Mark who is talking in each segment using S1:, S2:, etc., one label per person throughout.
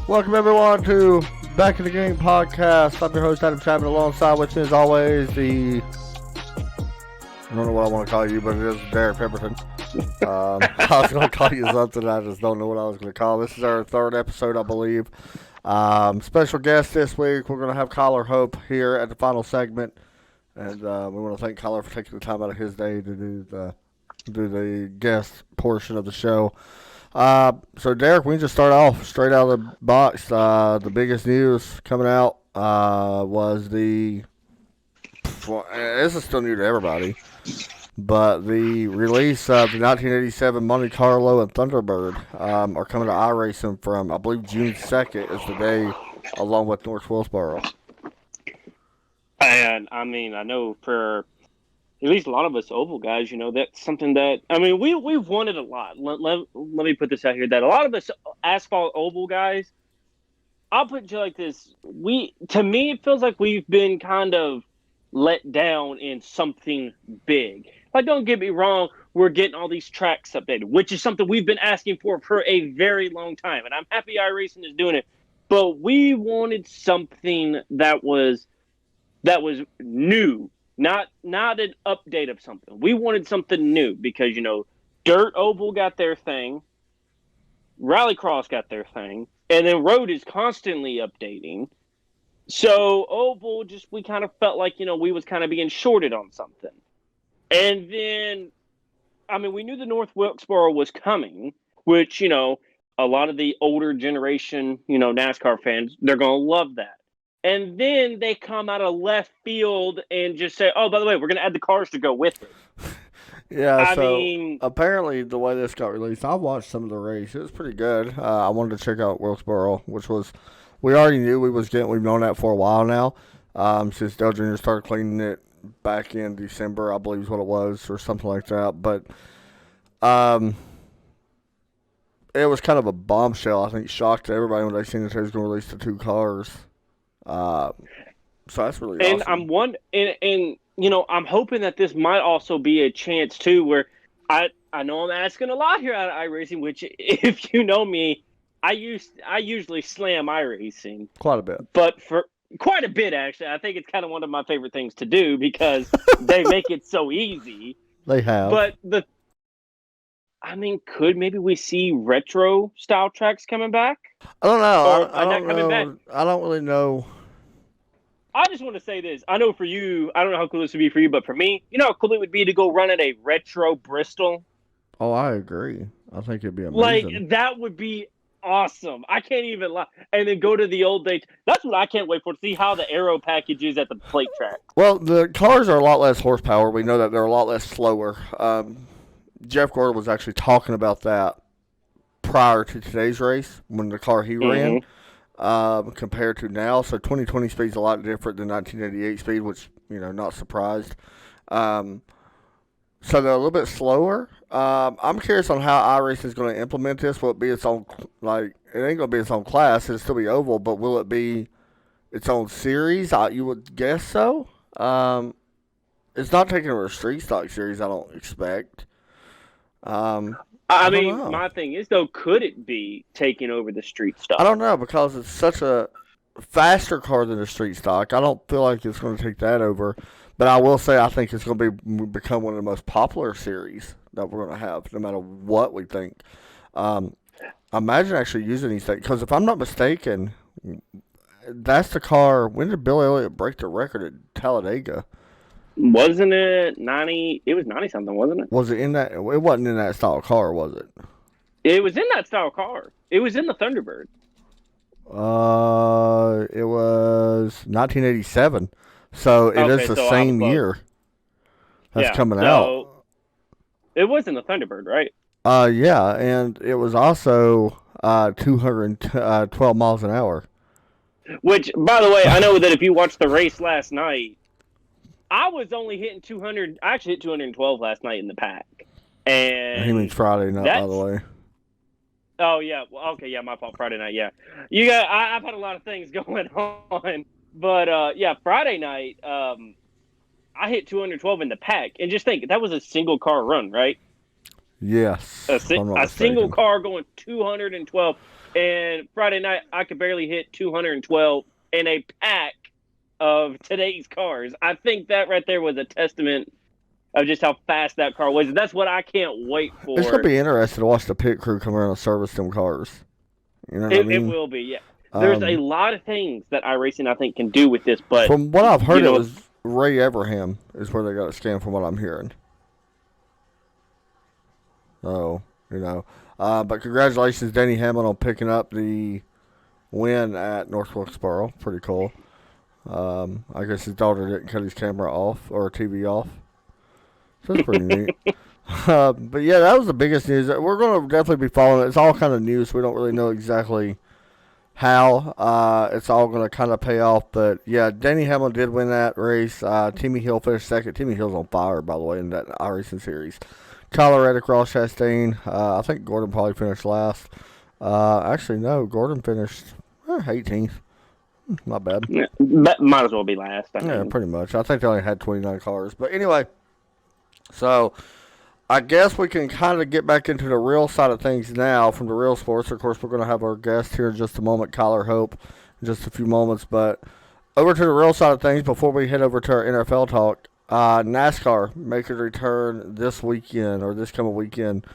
S1: Welcome everyone to Back in the Game podcast. I'm your host Adam Chapman. Alongside with me, as always, I don't know what I want to call you, but it is Derek Pemberton. I was going to call you something. I just don't know what I was going to call. This is our third episode, I believe. Special guest this week. We're going to have Kyler Hope here at the final segment, and we want to thank Kyler for taking the time out of his day to do the guest portion of the show. So Derek, we can just start off straight out of the box. The biggest news coming out was this is still new to everybody, but the release of the 1987 Monte Carlo and Thunderbird are coming to iRacing from, I believe, June 2nd is the day, along with North Wilkesboro.
S2: And I mean, I know for at least a lot of us oval guys, that's something that, I mean, we've wanted a lot. Let me put this out here, that a lot of us asphalt oval guys, I'll put it like this. To me, it feels like we've been kind of let down in something big. Like, don't get me wrong, we're getting all these tracks updated, which is something we've been asking for a very long time. And I'm happy iRacing is doing it. But we wanted something that was new. Not an update of something. We wanted something new because, Dirt Oval got their thing, Rallycross got their thing, and then Road is constantly updating. So Oval, we kind of felt like, we was kind of being shorted on something. And then, I mean, we knew the North Wilkesboro was coming, which, a lot of the older generation, NASCAR fans, they're going to love that. And then they come out of left field and just say, oh, by the way, we're going to add the cars to go with it.
S1: Yeah, apparently the way this got released, I watched some of the race. It was pretty good. I wanted to check out Wilkesboro, which was, we already knew we've known that for a while now, since Dale Jr. started cleaning it back in December, I believe is what it was, or something like that. But it was kind of a bombshell, I think, shock to everybody when they seen that they was going to release the two cars. So that's really awesome.
S2: I'm hoping that this might also be a chance too, where I know I'm asking a lot here out of iRacing, which, if you know me, I usually slam iRacing
S1: quite a bit,
S2: but for quite a bit actually. I think it's kind of one of my favorite things to do because they make it so easy.
S1: They have,
S2: but could maybe we see retro style tracks coming back?
S1: I don't know.
S2: I don't know.
S1: Back? I don't really know.
S2: I just want to say this. I know for you, I don't know how cool this would be for you, but for me, you know how cool it would be to go run at a retro Bristol?
S1: Oh, I agree. I think it'd be amazing.
S2: Like, that would be awesome. I can't even lie. And then go to the old days. That's what I can't wait for, to see how the aero package is at the plate track.
S1: Well, the cars are a lot less horsepower. We know that they're a lot less slower. Jeff Gordon was actually talking about that prior to today's race when the car he ran. Compared to now. So 2020 speed is a lot different than 1988 speed, which, not surprised. So they're a little bit slower. I'm curious on how iRacing is going to implement this. Will it be its own, it ain't going to be its own class. It'll still be oval, but will it be its own series? You would guess so. It's not taking over a street stock series, I don't expect.
S2: My thing is, though, could it be taking over the street stock?
S1: I don't know, because it's such a faster car than the street stock. I don't feel like it's going to take that over. But I will say I think it's going to become one of the most popular series that we're going to have, no matter what we think. Imagine actually using these things, because if I'm not mistaken, that's the car. When did Bill Elliott break the record at Talladega?
S2: Wasn't it 90? It was 90-something, wasn't it?
S1: Was it in that? It wasn't in that style car, was it?
S2: It was in that style car. It was in the Thunderbird.
S1: It was 1987. So it is the same year that's coming out.
S2: It was in the Thunderbird, right?
S1: Yeah, and it was also 212 miles an hour.
S2: Which, by the way, I know that if you watched the race last night, I was only hitting 200. I actually hit 212 last night in the pack. And
S1: he means Friday night, by the way.
S2: Oh, yeah. Well, okay, yeah, my fault. Friday night, yeah. I've had a lot of things going on. But, Friday night, I hit 212 in the pack. And just think, that was a single car run, right?
S1: Yes.
S2: A single car going 212. and Friday night I could barely hit 212 in a pack of today's cars. I think that right there was a testament of just how fast that car was. That's what I can't wait for.
S1: It's gonna be interesting to watch the pit crew come around and service them cars. You know what I mean?
S2: It will be, yeah. There's a lot of things that iRacing I think can do with this, but
S1: from what I've heard, it was Ray Everham is where they got a scam from what I'm hearing. So, but congratulations, Denny Hamlin, on picking up the win at North Wilkesboro. Pretty cool. I guess his daughter didn't cut his camera off or TV off. So that's pretty neat. But yeah, that was the biggest news. We're going to definitely be following it. It's all kind of new, so we don't really know exactly how it's all going to kind of pay off. But yeah, Denny Hamlin did win that race. Timmy Hill finished second. Timmy Hill's on fire, by the way, in that iRacing series. Kyler Reddick, Ross Chastain. I think Gordon probably finished last. Actually, no, Gordon finished 18th. Not bad.
S2: Yeah, that might as well be last.
S1: Yeah, pretty much. I think they only had 29 cars. But anyway, so I guess we can kind of get back into the real side of things now from the real sports. Of course, we're going to have our guest here in just a moment, Kyler Hope, in just a few moments. But over to the real side of things before we head over to our NFL talk. NASCAR make a return this weekend or this coming weekend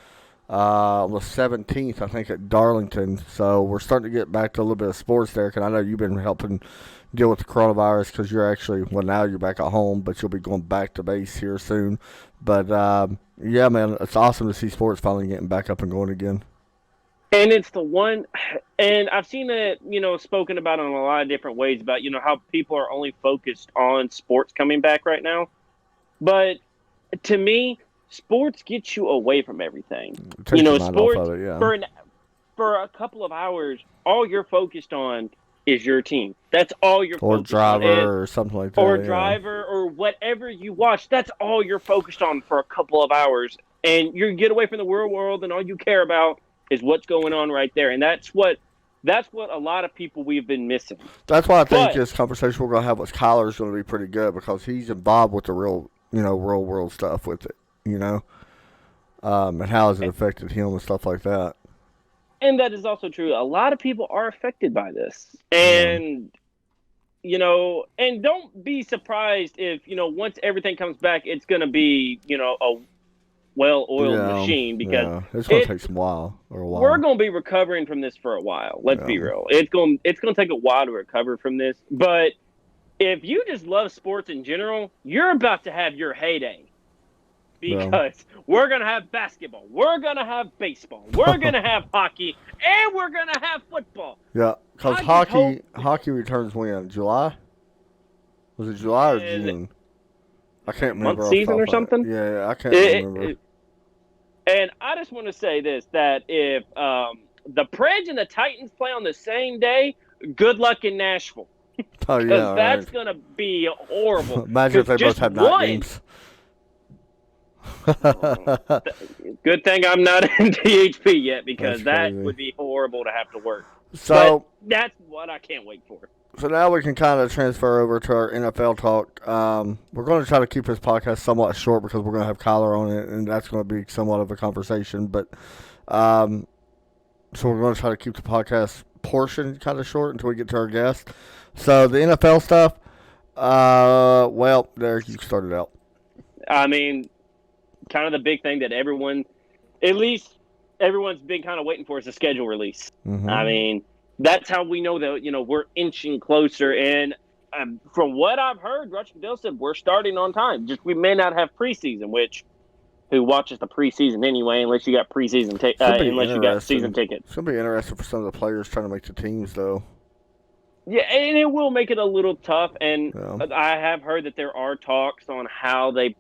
S1: on the 17th, I think, at Darlington. So we're starting to get back to a little bit of sports there, because I know you've been helping deal with the coronavirus because you're actually, well, now you're back at home, but you'll be going back to base here soon. But, yeah, man, it's awesome to see sports finally getting back up and going again.
S2: And it's the one, and I've seen it, spoken about in a lot of different ways about, how people are only focused on sports coming back right now. But to me, sports get you away from everything. Sports
S1: of it, yeah.
S2: for a couple of hours, all you're focused on is your team. That's all you're focused on.
S1: Or driver or something like that.
S2: Or driver or whatever you watch. That's all you're focused on for a couple of hours. And you get away from the real world, and all you care about is what's going on right there. And that's what a lot of people we've been missing. That's
S1: why I think this conversation we're going to have with Kyler is going to be pretty good, because he's involved with the real world stuff with it, and how has it affected him and stuff like that.
S2: And that is also true. A lot of people are affected by this. And, and don't be surprised if, once everything comes back, it's going to be, a well-oiled machine, because
S1: it's going to take a while.
S2: We're going to be recovering from this for a while. Let's be real. It's going to take a while to recover from this. But if you just love sports in general, you're about to have your heyday, because we're going to have basketball, we're going to have baseball, we're going to have hockey, and we're going to have football.
S1: Yeah, because hockey returns when? July? Was it July or June? I can't remember.
S2: Month season or something?
S1: Yeah, I can't remember.
S2: And I just want to say this, that if the Preds and the Titans play on the same day, good luck in Nashville.
S1: Oh, yeah.
S2: Because that's going to be horrible.
S1: Imagine if they both have night games.
S2: Good thing I'm not in THP yet, because that would be horrible to have to work.
S1: So
S2: but that's what I can't wait for.
S1: So now we can kind of transfer over to our NFL talk. We're going to try to keep this podcast somewhat short, because we're going to have Kyler on it, and that's going to be somewhat of a conversation. But so we're going to try to keep the podcast portion kind of short until we get to our guest. So the NFL stuff, there you started out.
S2: I mean, kind of the big thing that everyone's been kind of waiting for is the schedule release.
S1: Mm-hmm.
S2: I mean, that's how we know that, we're inching closer. And from what I've heard, Roger Goodell said we're starting on time. Just we may not have preseason, which who watches the preseason anyway, unless you got preseason unless you got season tickets.
S1: It's going to be interesting for some of the players trying to make the teams, though.
S2: Yeah, and it will make it a little tough. And I have heard that there are talks on how they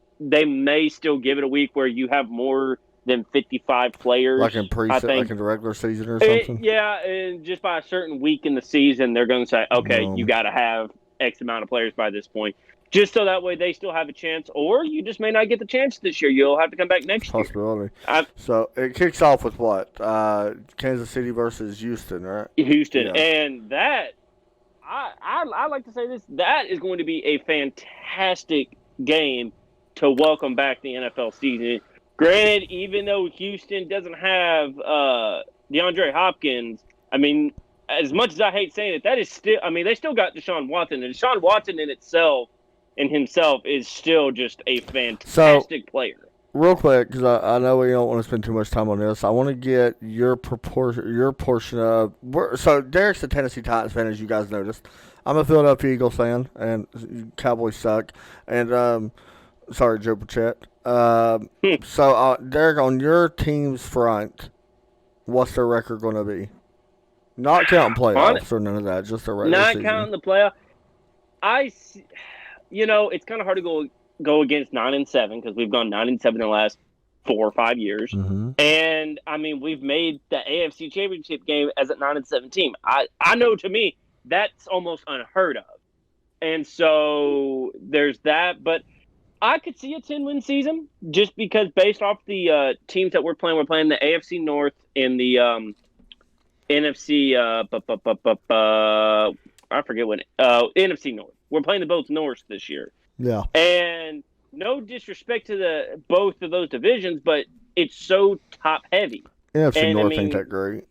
S2: may still give it a week where you have more than 55 players.
S1: Like in like in the regular season or something?
S2: And just by a certain week in the season, they're going to say, okay, you got to have X amount of players by this point. Just so that way they still have a chance, or you just may not get the chance this year. You'll have to come back next year.
S1: Possibility. So it kicks off with what? Kansas City versus Houston, right?
S2: Houston. Yeah. And that, I like to say this, that is going to be a fantastic game to welcome back the NFL season. Granted, even though Houston doesn't have DeAndre Hopkins, I mean, as much as I hate saying it, that is still. I mean, they still got Deshaun Watson, and Deshaun Watson in himself is still just a fantastic player.
S1: Real quick, because I know we don't want to spend too much time on this. I want to get your portion of. So Derek's a Tennessee Titans fan, as you guys noticed. I'm a Philadelphia Eagles fan, and Cowboys suck. And sorry, Joe Burchett. So Derek, on your team's front, what's their record going to be? Not counting playoffs or none of that, just the regular season.
S2: Not counting the playoff. It's kind of hard to go against 9-7 because we've gone 9-7 in the last 4 or 5 years, and I mean we've made the AFC Championship game as a 9-7 team. I know, to me that's almost unheard of, and so there's that. But I could see a 10-win season just because based off the teams that we're playing the AFC North and the NFC. I forget what NFC North. We're playing the both Norths this year.
S1: Yeah.
S2: And no disrespect to both of those divisions, but it's so top heavy.
S1: NFC North ain't that great.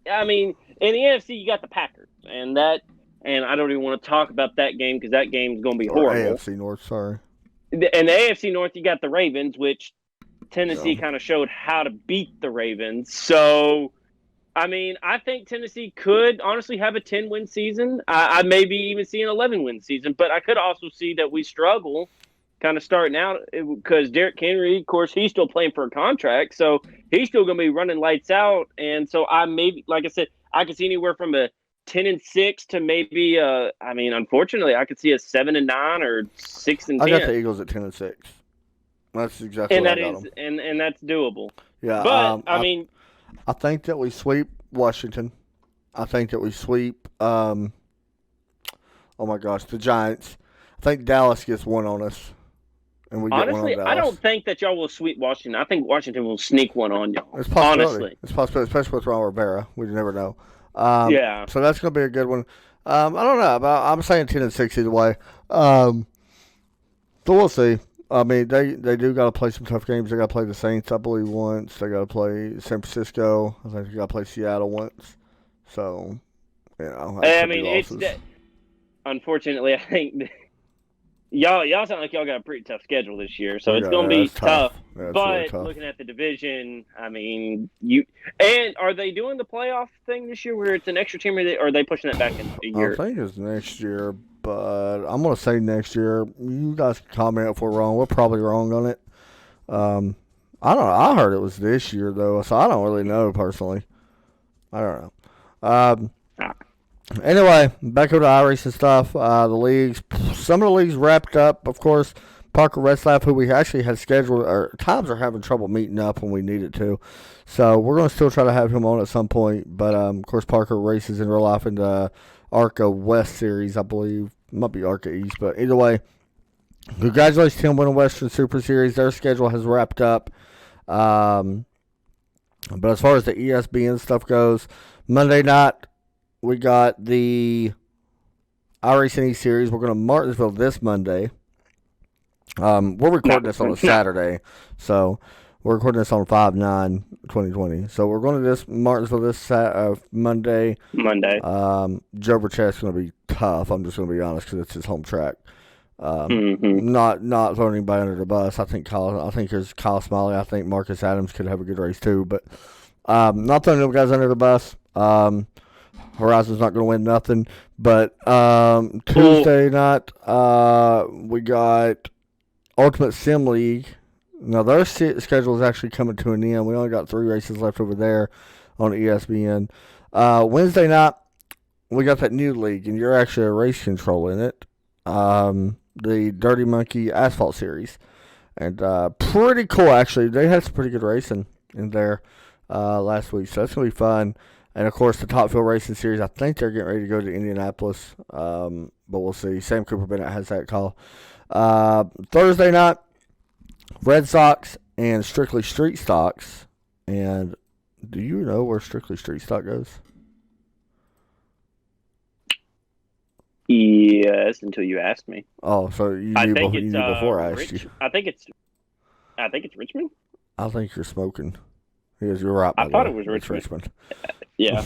S2: I mean, in the NFC you got the Packers, and I don't even want to talk about that game because that game's going to be horrible.
S1: AFC North, sorry.
S2: In the AFC North you got the Ravens, which Tennessee kind of showed how to beat the Ravens. So, I mean, I think Tennessee could honestly have a 10-win season. I maybe even see an 11-win season, but I could also see that we struggle kind of starting out because Derrick Henry, of course, he's still playing for a contract, so he's still going to be running lights out. And so I maybe, like I said, I could see anywhere from a 10-6 to maybe, unfortunately, I could see a 7-9 or 6-10.
S1: I got the Eagles at 10-6. That's exactly what I got them.
S2: And that's doable.
S1: Yeah,
S2: but
S1: I think that we sweep Washington. I think that we sweep, the Giants. I think Dallas gets one on us. And we get one on Dallas.
S2: I don't think that y'all will sweep Washington. I think Washington will sneak one on y'all.
S1: It's possibility. It's possible, especially with Ron Rivera. We never know.
S2: Yeah.
S1: So that's going to be a good one. I don't know. But I'm saying 10-6 either way. So we'll see. I mean, they do got to play some tough games. They got to play the Saints, I believe, once. They got to play San Francisco. I think they got to play Seattle once. So,
S2: unfortunately, I think y'all sound like y'all got a pretty tough schedule this year. So it's going to be tough.
S1: Yeah,
S2: but
S1: really tough.
S2: Looking at the division, I mean, are they doing the playoff thing this year where it's an extra team, or are they pushing it back in a year?
S1: I think it's next year. But I'm going to say next year. You guys can comment if we're wrong. We're probably wrong on it. I don't know. I heard it was this year, though, so I don't really know personally. I don't know. Anyway, back over to Irish and stuff. The leagues. Some of the leagues wrapped up, of course. Parker Retzlaff, who we actually had scheduled, our times are having trouble meeting up when we needed to. So we're going to still try to have him on at some point. But, of course, Parker races in real life in the ARCA West Series, I believe. It might be ARCA East, but either way, congratulations to him winning Western Super Series. Their schedule has wrapped up. But as far as the ESPN stuff goes, Monday night, we got the iRacing Series. We're going to Martinsville this Monday. We're recording this on a Saturday, so we're recording this on 5/9/2020. So we're going to this Martinsville this Monday. Joe Burchett's going to be tough. I'm just going to be honest because it's his home track. Not throwing anybody under the bus. I think there's Kyle Smiley. I think Marcus Adams could have a good race too. But not throwing them guys under the bus. Horizon's not going to win nothing. But Tuesday night we got Ultimate Sim League. Now, their schedule is actually coming to an end. We only got 3 races left over there on ESPN. Wednesday night, we got that new league, and you're actually a race control in it. The Dirty Monkey Asphalt Series. And pretty cool, actually. They had some pretty good racing in there last week, so that's going to be fun. And, of course, the Top Fuel Racing Series, I think they're getting ready to go to Indianapolis, but we'll see. Sam Cooper Bennett has that call. Thursday night, Red Sox and Strictly Street Stocks. And do you know where Strictly Street Stock goes?
S2: Yes, until you asked me.
S1: Oh, so you knew before I asked you.
S2: I think it's Richmond.
S1: I think you're smoking. Because you're right.
S2: I thought it was Richmond. Yeah.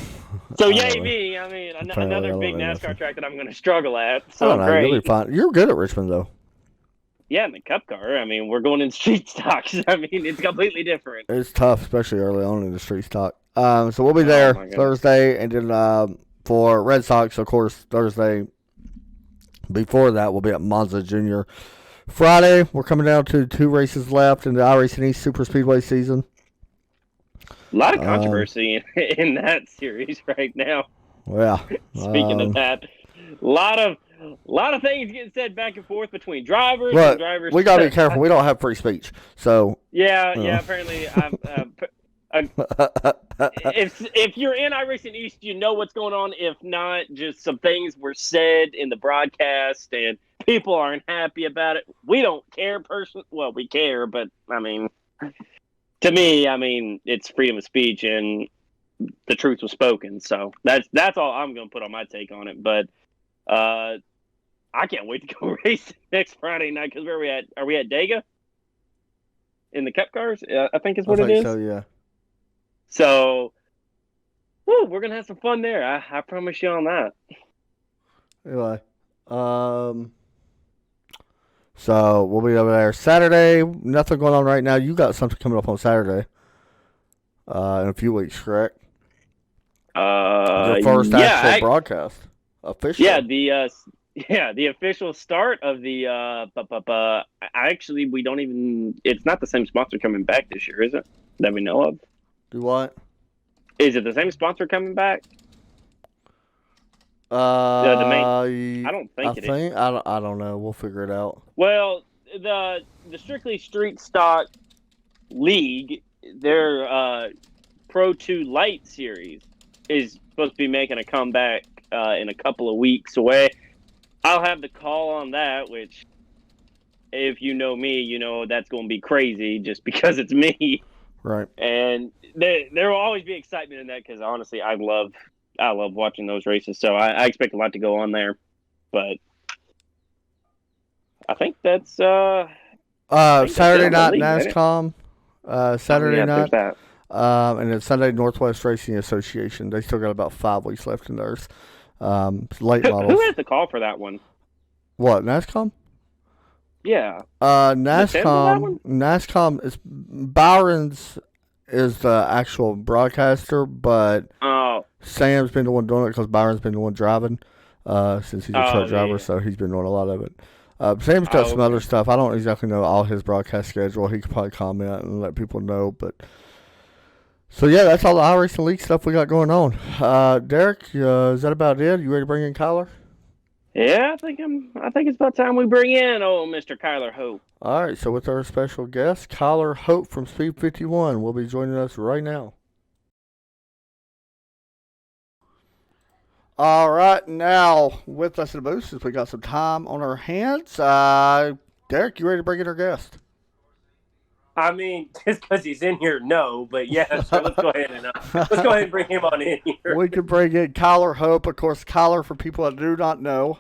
S2: So yay
S1: Apparently.
S2: me! I mean,
S1: Apparently,
S2: another
S1: I don't
S2: big
S1: know
S2: NASCAR
S1: nothing.
S2: track that I'm going to struggle at.
S1: I
S2: So
S1: don't know. You'll be
S2: great.
S1: fine. You're good at Richmond, though.
S2: Yeah, in the Cup car. I mean, we're going in street stocks. I mean, it's completely different.
S1: It's tough, especially early on in the street stock. So we'll be
S2: Oh
S1: there
S2: my goodness.
S1: Thursday, and then for Red Sox, of course, Thursday. Before that, we'll be at Monza Junior. Friday, we're coming down to 2 races left in the iRacing East Super Speedway season.
S2: A lot of controversy in that series right now.
S1: Yeah.
S2: Speaking of that, a lot of things getting said back and forth between drivers
S1: Look,
S2: and drivers.
S1: we gotta be careful. We don't have free speech, so
S2: Yeah. Apparently, if you're in iRacing East, you know what's going on. If not, just some things were said in the broadcast, and people aren't happy about it. We don't care personally. Well, we care, but I mean, to me, I mean, it's freedom of speech, and the truth was spoken. So that's all I'm going to put on my take on it. But I can't wait to go race next Friday night because where are we at? Are we at Dega? In the Cup cars? I think is what it is.
S1: So yeah.
S2: So, we're going to have some fun there. I promise you on that.
S1: Anyway, so we'll be over there Saturday. Nothing going on right now. You got something coming up on Saturday. In a few weeks, correct? Your first actual broadcast, official.
S2: Yeah, the official start of the. Actually, we don't even. It's not the same sponsor coming back this year, is it? That we know of.
S1: Do what?
S2: Is it the same sponsor coming back?
S1: The
S2: main. I don't think it is.
S1: I don't know. We'll figure it out.
S2: Well, the Strictly Street Stock League, their Pro 2 Light series is supposed to be making a comeback in a couple of weeks away. I'll have the call on that, which, if you know me, you know that's going to be crazy just because it's me.
S1: Right.
S2: And there will always be excitement in that because, honestly, I love watching those races. So I expect a lot to go on there. But I think that's Saturday
S1: night NASCOM. Saturday night.
S2: That.
S1: And then Sunday Northwest Racing Association. They still got about 5 weeks left in theirs. Late models.
S2: Who has the call for that one?
S1: What, NASCOM?
S2: Yeah.
S1: NASCOM is Byron's is the actual broadcaster, but Sam's been the one doing it because Byron's been the one driving since he's a truck driver, so he's been doing a lot of it. Sam's got some other stuff. I don't exactly know all his broadcast schedule. He could probably comment and let people know, but so yeah, that's all the iRacing League stuff we got going on. Derek, is that about it? You ready to bring in Kyler?
S2: Yeah, I think it's about time we bring in Mr. Kyler Hope.
S1: All right, so with our special guest, Kyler Hope from Speed 51, will be joining us right now. All right, now with us in the booth, since we got some time on our hands, Derek, you ready to bring in our guest?
S3: I mean, just because he's in here, no. But yeah, so let's go ahead and bring him on in here.
S1: We can bring in Kyler Hope. Of course, Kyler, for people that do not know,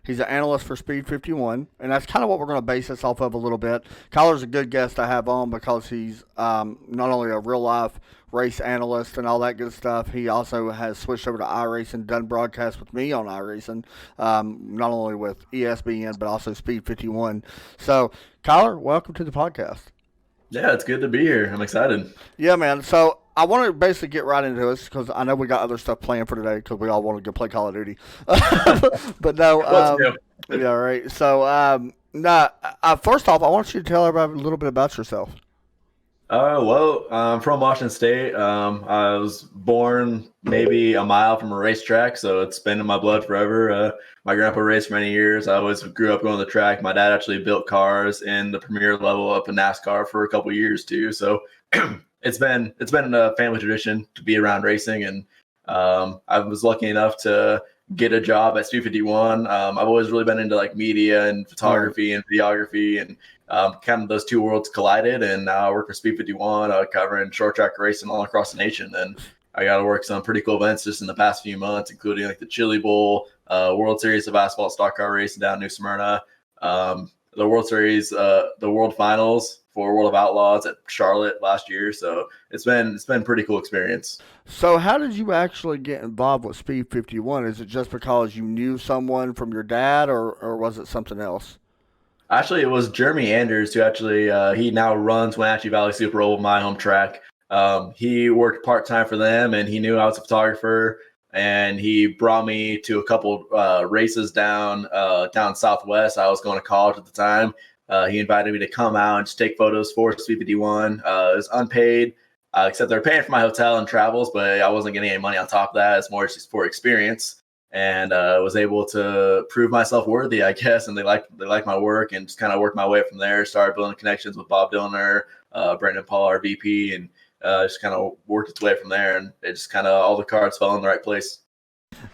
S1: he's an analyst for Speed 51, and that's kind of what we're going to base this off of a little bit. Kyler's a good guest to have on because he's not only a real-life race analyst and all that good stuff, he also has switched over to iRacing, done broadcasts with me on iRacing, not only with ESPN, but also Speed 51. So, Kyler, welcome to the podcast.
S4: Yeah, it's good to be here. I'm excited.
S1: Yeah, man. So I want to basically get right into this because I know we got other stuff planned for today because we all want to go play Call of Duty. But no, yeah, right. So, first off, I want you to tell everybody a little bit about yourself.
S4: Well, I'm from Washington State. I was born maybe a mile from a racetrack, so it's been in my blood forever. My grandpa raced for many years. I always grew up going to the track. My dad actually built cars in the premier level up in NASCAR for a couple of years too. So it's been a family tradition to be around racing, and I was lucky enough to get a job at Speed 51. I've always really been into like media and photography and videography, and kind of those two worlds collided, and now I work for Speed 51, covering short track racing all across the nation. And I got to work some pretty cool events just in the past few months, including like the Chili Bowl, World Series of Asphalt Stock Car Racing down in New Smyrna, the World Series, the World Finals for World of Outlaws at Charlotte last year. So it's been pretty cool experience.
S1: So how did you actually get involved with Speed 51? Is it just because you knew someone from your dad, or was it something else?
S4: Actually, it was Jeremy Anders who actually he now runs Wenatchee Valley Super Oval, my home track. He worked part time for them, and he knew I was a photographer, and he brought me to a couple races down Southwest. I was going to college at the time. He invited me to come out and just take photos for Speed 51. It was unpaid, except they're paying for my hotel and travels, but I wasn't getting any money on top of that. It's more just for experience. And was able to prove myself worthy, I guess. And they liked my work, and just kind of worked my way from there. Started building connections with Bob Dillner, Brendan Paul, our VP, and just kind of worked its way from there. And it just kind of all the cards fell in the right place.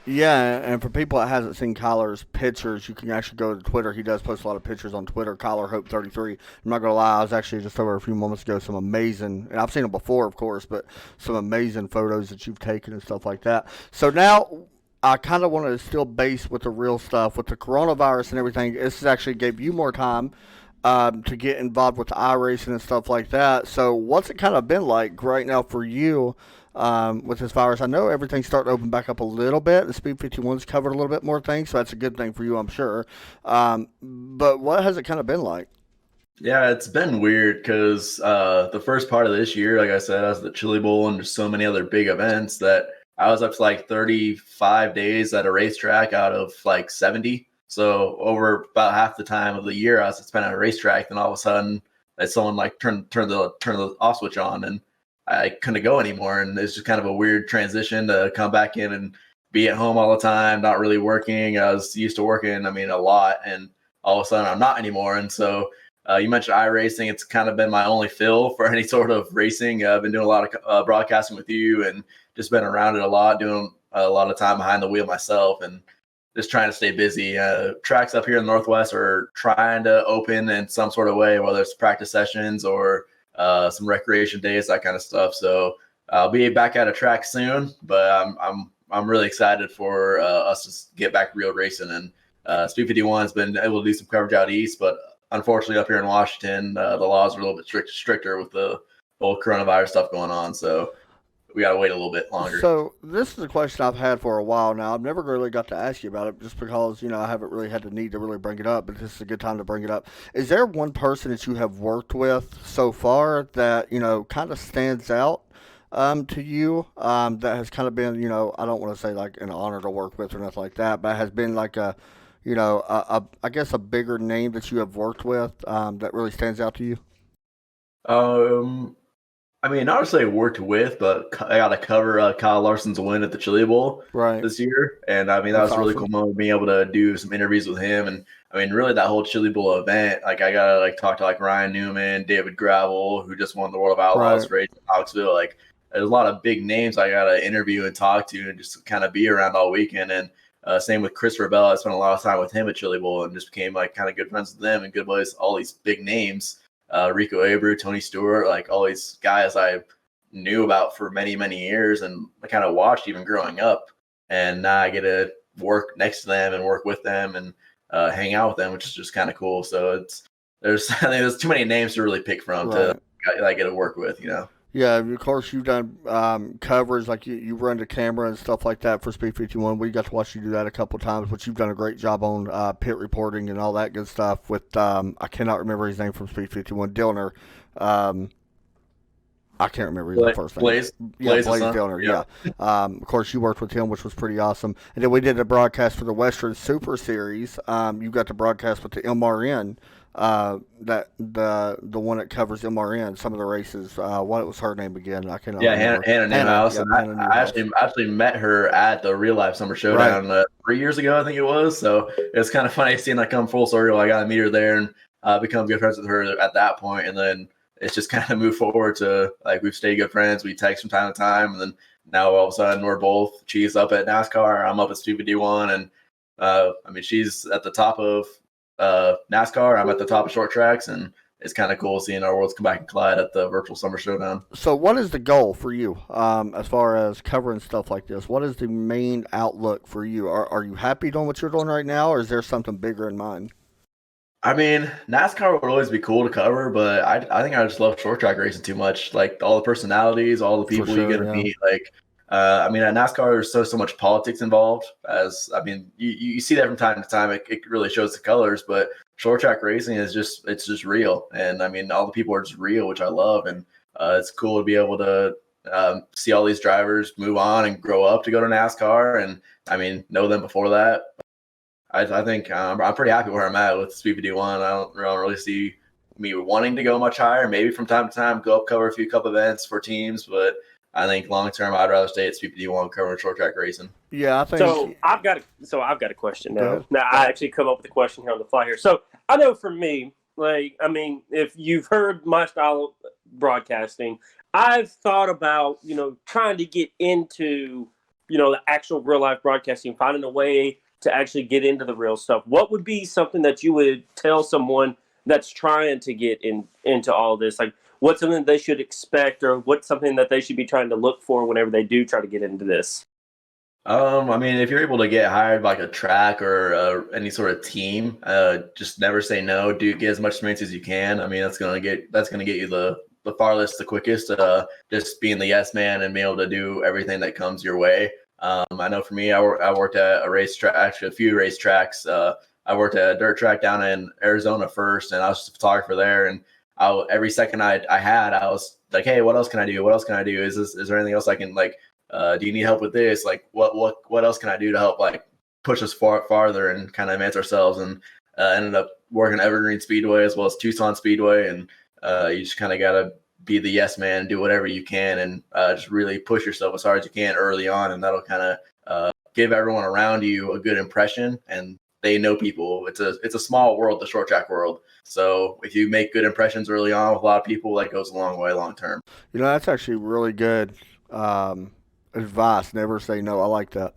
S1: Yeah, and for people that hasn't seen Kyler's pictures, you can actually go to Twitter. He does post a lot of pictures on Twitter, Kyler Hope 33. I'm not going to lie, I was actually just over a few moments ago, some amazing, and I've seen them before, of course, but some amazing photos that you've taken and stuff like that. So now I kind of want to still base with the real stuff. With the coronavirus and everything, this actually gave you more time to get involved with iRacing and stuff like that. So what's it kind of been like right now for you with this virus? I know everything's starting to open back up a little bit. The Speed 51's covered a little bit more things, so that's a good thing for you, I'm sure. But what has it kind of been like?
S4: Yeah, it's been weird because the first part of this year, like I said, I was at the Chili Bowl and there's so many other big events that I was up to like 35 days at a racetrack out of like 70. So over about half the time of the year, I was spent at a racetrack. Then all of a sudden, someone like turned the off switch on, and I couldn't go anymore. And it's just kind of a weird transition to come back in and be at home all the time, not really working. I was used to working, a lot, and all of a sudden I'm not anymore. And so you mentioned iRacing. It's kind of been my only fill for any sort of racing. I've been doing a lot of broadcasting with you, and just been around it a lot, doing a lot of time behind the wheel myself, and just trying to stay busy. Tracks up here in the Northwest are trying to open in some sort of way, whether it's practice sessions or some recreation days, that kind of stuff. So I'll be back at a track soon, but I'm really excited for us to get back real racing. And Speed 51 has been able to do some coverage out east, but unfortunately up here in Washington, the laws are a little bit stricter with the whole coronavirus stuff going on. So we got to wait a little bit longer.
S1: So this is a question I've had for a while now. I've never really got to ask you about it just because, I haven't really had the need to really bring it up, but this is a good time to bring it up. Is there one person that you have worked with so far that, kind of stands out to you that has kind of been, I don't want to say like an honor to work with or nothing like that, but has been like I guess a bigger name that you have worked with that really stands out to you?
S4: Not to say worked with, but I got to cover Kyle Larson's win at the Chili Bowl this year. And that was a really cool moment, being able to do some interviews with him. And really that whole Chili Bowl event, like I got to talk to like Ryan Newman, David Gravel, who just won the World of Outlaws race in Knoxville. Like there's a lot of big names I got to interview and talk to and just kind of be around all weekend. And same with Chris Rebella. I spent a lot of time with him at Chili Bowl and just became like kind of good friends with them and good buddies, all these big names. Rico Abreu, Tony Stewart, like all these guys I knew about for many, many years and I kind of watched even growing up. And now I get to work next to them and work with them and hang out with them, which is just kind of cool. So I think there's too many names to really pick from to I get to work with,
S1: Yeah, of course, you've done covers, like you run the camera and stuff like that for Speed 51. We got to watch you do that a couple of times, but you've done a great job on pit reporting and all that good stuff with, I cannot remember his name from Speed 51, Dillner. I can't remember his first name.
S4: Blaze
S1: Dillner, yeah. Of course, you worked with him, which was pretty awesome. And then we did a broadcast for the Western Super Series. You got to broadcast with the MRN. That the one that covers MRN, some of the races. What was her name again? I cannot remember.
S4: Hannah Newhouse.
S1: Yeah,
S4: and I actually met her at the Real Life Summer Showdown 3 years ago, I think it was. So it's kind of funny seeing that come full circle. I got to meet her there and become good friends with her at that point, and then it's just kind of moved forward to like we've stayed good friends. We text from time to time, and then now all of a sudden we're both. She's up at NASCAR. I'm up at Speed 51, and she's at the top of NASCAR. I'm at the top of short tracks, and it's kind of cool seeing our worlds come back and collide at the virtual summer showdown.
S1: So what is the goal for you as far as covering stuff like this? What is the main outlook for you? Are you happy doing what you're doing right now, or is there something bigger in mind?
S4: I mean, NASCAR would always be cool to cover, but I think I just love short track racing too much. Like all the personalities, all the
S1: For
S4: people you
S1: sure,
S4: get to
S1: yeah.
S4: meet. Like, I mean, at NASCAR, there's so much politics involved. As I mean, you see that from time to time. It really shows the colors, but short track racing is just real. And I mean, all the people are just real, which I love. And it's cool to be able to see all these drivers move on and grow up to go to NASCAR. And I mean, know them before that. I think I'm pretty happy where I'm at with Speed 51. I don't really see me wanting to go much higher. Maybe from time to time go up, cover a few couple events for teams, but I think long term I'd rather stay at Speed 51 covering short track racing.
S1: Yeah, I think.
S3: So I've got a question
S1: Go
S3: now.
S1: ahead.
S3: Now I actually come up with a question here on the fly here. So I know for me, like I mean, if you've heard my style of broadcasting, I've thought about trying to get into the actual real life broadcasting, finding a way to actually get into the real stuff. What would be something that you would tell someone that's trying to get into all this? Like, what's something they should expect, or what's something that they should be trying to look for whenever they do try to get into this?
S4: I mean, if you're able to get hired by like a track or any sort of team, just never say no. Do get as much experience as you can. I mean, that's gonna get you the farthest, the quickest. Just being the yes man and being able to do everything that comes your way. I know for me, I worked at a racetrack, actually a few racetracks. I worked at a dirt track down in Arizona first, and I was just a photographer there. And every second I had, I was like, hey, what else can I do? What else can I do? Is there anything else I can like? Do you need help with this? Like, what else can I do to help like push us farther and kind of advance ourselves? And ended up working at Evergreen Speedway as well as Tucson Speedway, and you just kind of gotta be the yes man, do whatever you can, and just really push yourself as hard as you can early on, and that'll kind of give everyone around you a good impression, and they know people. It's a small world, the short track world. So if you make good impressions early on with a lot of people, that goes a long way long term.
S1: That's actually really good advice. Never say no. I like that.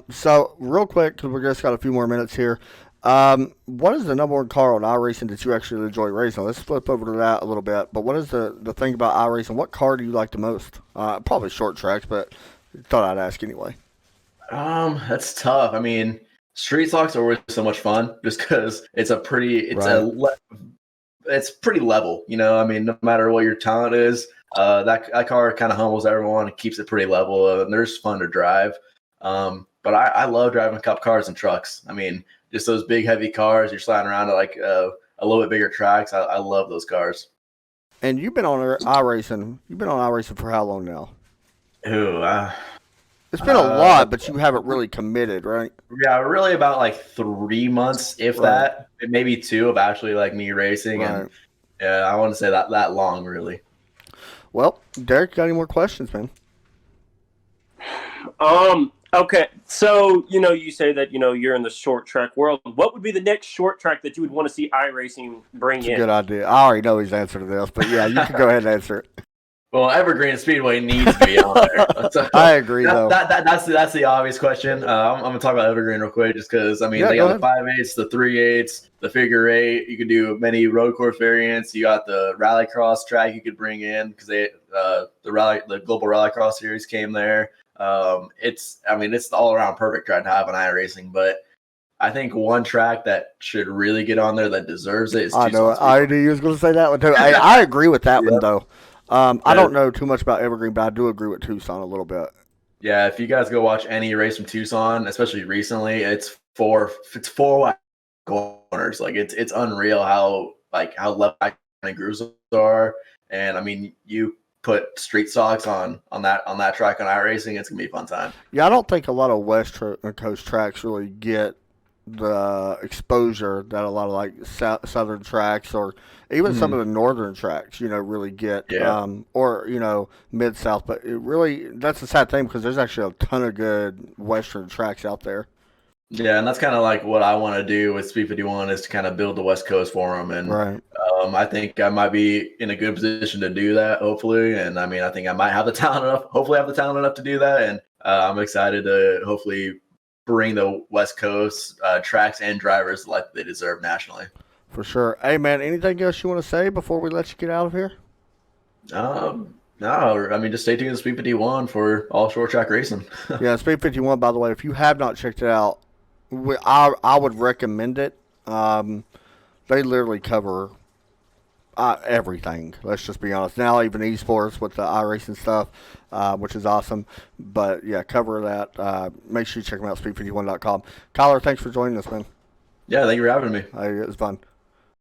S1: So real quick, because we just got a few more minutes here. What is the number one car on iRacing that you actually enjoy racing? Let's flip over to that a little bit. But what is the thing about iRacing? What car do you like the most? Probably short tracks, but thought I'd ask anyway.
S4: That's tough. I mean, street stocks are always so much fun just because it's pretty level. I mean, no matter what your talent is, that car kind of humbles everyone and keeps it pretty level, and they're just fun to drive. But I love driving cup cars and trucks. I mean, just those big heavy cars you're sliding around at like a little bit bigger tracks. I love those cars.
S1: And you've been on iRacing. You've been on iRacing for how long now? It's been a lot, but you haven't really committed, right?
S4: Yeah, really about like 3 months, if that, maybe 2 of actually like me racing, and I wouldn't say that long really.
S1: Well, Derek, got any more questions, man?
S3: Okay, so you say that you're in the short track world. What would be the next short track that you would want to see iRacing bring in?
S1: Good idea. I already know his answer to this, but yeah, you can go ahead and answer it.
S4: Well, Evergreen Speedway needs to be on there. So
S1: I agree, though.
S4: That's the obvious question. I'm going to talk about Evergreen real quick, just because they got the 5/8s, the 3/8s, the figure 8. You could do many road course variants. You got the Rallycross track you could bring in because the Global Rallycross Series came there. It's the all around perfect track to have in iRacing, but I think one track that should really get on there that deserves it is Tucson.
S1: I know. I knew you was going to say that one too. I agree with that one though. I don't know too much about Evergreen, but I do agree with Tucson a little bit.
S4: Yeah, if you guys go watch any race from Tucson, especially recently, it's four wide corners. Like it's unreal how level and grooves are. And I mean, you put street stocks on that track on iRacing, it's gonna be a fun time.
S1: Yeah, I don't think a lot of West Coast tracks really get the exposure that a lot of like southern tracks or even some of the northern tracks, really get, or mid south. But it really, that's a sad thing because there's actually a ton of good western tracks out there.
S4: Yeah, and that's kind of like what I want to do with Speed 51 is to kind of build the West Coast for them, and I think I might be in a good position to do that, hopefully. And I mean, I think I might have the talent enough, hopefully have the talent enough to do that, and I'm excited to hopefully bring the West Coast tracks and drivers like they deserve nationally.
S1: For sure. Hey, man, anything else you want to say before we let you get out of here?
S4: No, I mean, just stay tuned to Speed 51 for all short track racing.
S1: Yeah, Speed 51, by the way, if you have not checked it out, I would recommend it. they literally cover everything. Let's just be honest. Now even esports with the iRacing stuff, which is awesome. But yeah, cover that. Make sure you check them out, speed51.com. Kyler, thanks for joining us, man.
S4: Yeah, thank you for having me.
S1: It was fun.